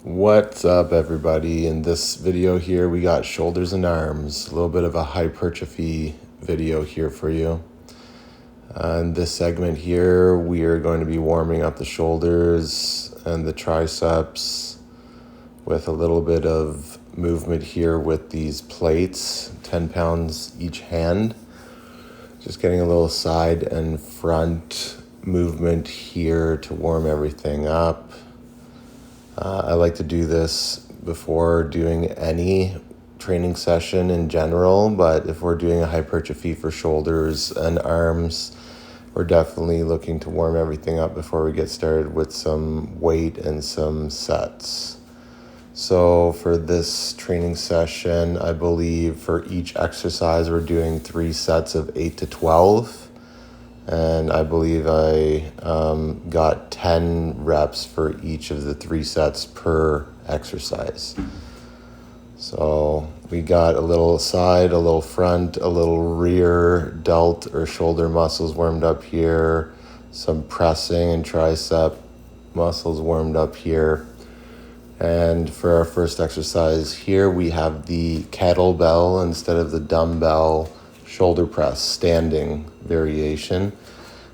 What's up, everybody? In this video here, we got shoulders and arms, a little bit of a hypertrophy video here for you. In this segment here, we are going to be warming up the shoulders and the triceps with a little bit of movement here with these plates, 10 pounds each hand. Just getting a little side and front movement here to warm everything up. I like to do this before doing any training session in general, but if we're doing a hypertrophy for shoulders and arms, we're definitely looking to warm everything up before we get started with some weight and some sets. So for this training session, I believe for each exercise, we're doing 3 sets of 8 to 12. And I believe I got 10 reps for each of the 3 sets per exercise. So we got a little side, a little front, a little rear delt or shoulder muscles warmed up here, some pressing and tricep muscles warmed up here. And for our first exercise here, we have the kettlebell instead of the dumbbell shoulder press standing variation.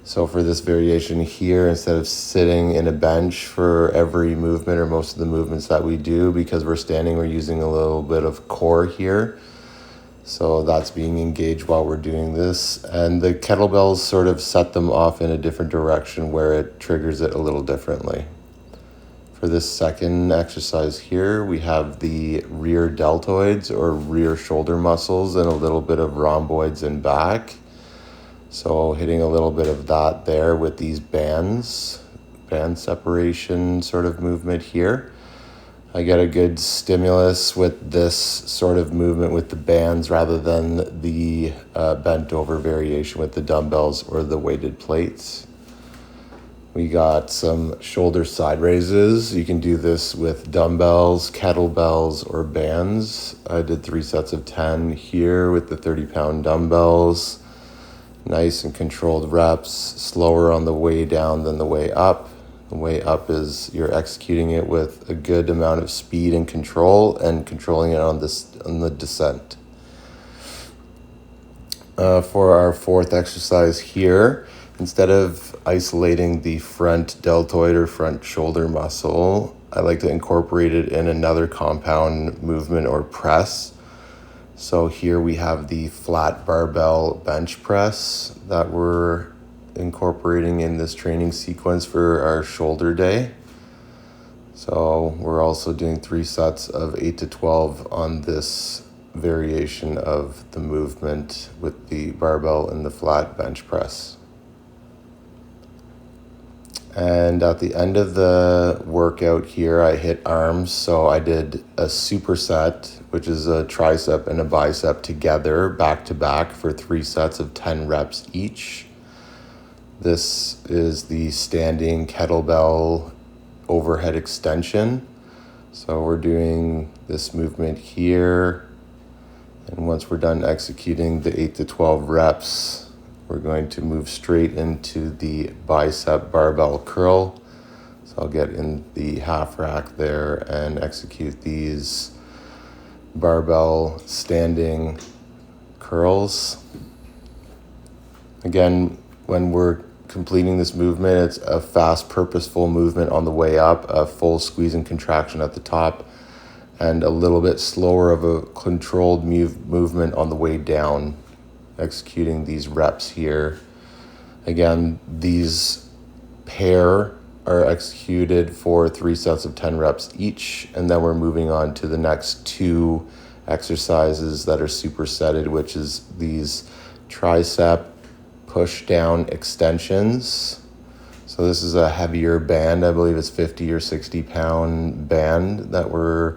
So for this variation here, instead of sitting in a bench for every movement or most of the movements that we do, because we're standing, we're using a little bit of core here. So that's being engaged while we're doing this. And the kettlebells sort of set them off in a different direction where it triggers it a little differently. For this second exercise here, we have the rear deltoids or rear shoulder muscles and a little bit of rhomboids in back. So hitting a little bit of that there with these band separation sort of movement here. I get a good stimulus with this sort of movement with the bands rather than the bent over variation with the dumbbells or the weighted plates. We got some shoulder side raises. You can do this with dumbbells, kettlebells, or bands. I did 3 sets of 10 here with the 30-pound dumbbells. Nice and controlled reps, slower on the way down than the way up. The way up is you're executing it with a good amount of speed and control and controlling it on the descent. For our fourth exercise here, instead of isolating the front deltoid or front shoulder muscle, I like to incorporate it in another compound movement or press. So here we have the flat barbell bench press that we're incorporating in this training sequence for our shoulder day. So we're also doing 3 sets of 8 to 12 on this variation of the movement with the barbell and the flat bench press. And at the end of the workout here, I hit arms. So I did a superset, which is a tricep and a bicep together, back to back for 3 sets of 10 reps each. This is the standing kettlebell overhead extension. So we're doing this movement here. And once we're done executing the 8 to 12 reps, we're going to move straight into the bicep barbell curl. So I'll get in the half rack there and execute these barbell standing curls. Again, when we're completing this movement, it's a fast, purposeful movement on the way up, a full squeeze and contraction at the top, and a little bit slower of a controlled movement on the way down, executing these reps here. Again, these pair are executed for 3 sets of 10 reps each, and then we're moving on to the next 2 exercises that are supersetted, which is these tricep push down extensions. So this is a heavier band. I believe it's 50 or 60 pound band that we're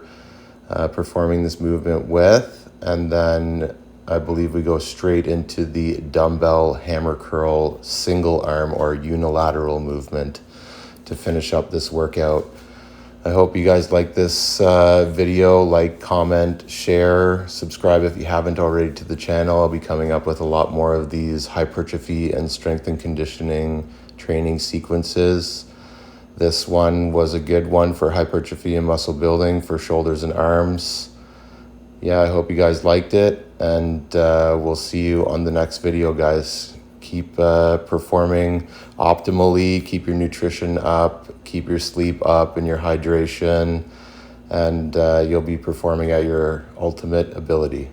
performing this movement with. And then I believe we go straight into the dumbbell hammer curl single arm or unilateral movement to finish up this workout. I hope you guys like this video. Like, comment, share, subscribe if you haven't already to the channel. I'll be coming up with a lot more of these hypertrophy and strength and conditioning training sequences. This one was a good one for hypertrophy and muscle building for shoulders and arms. Yeah, I hope you guys liked it, and we'll see you on the next video, guys. Keep performing optimally, keep your nutrition up, keep your sleep up and your hydration, and you'll be performing at your ultimate ability.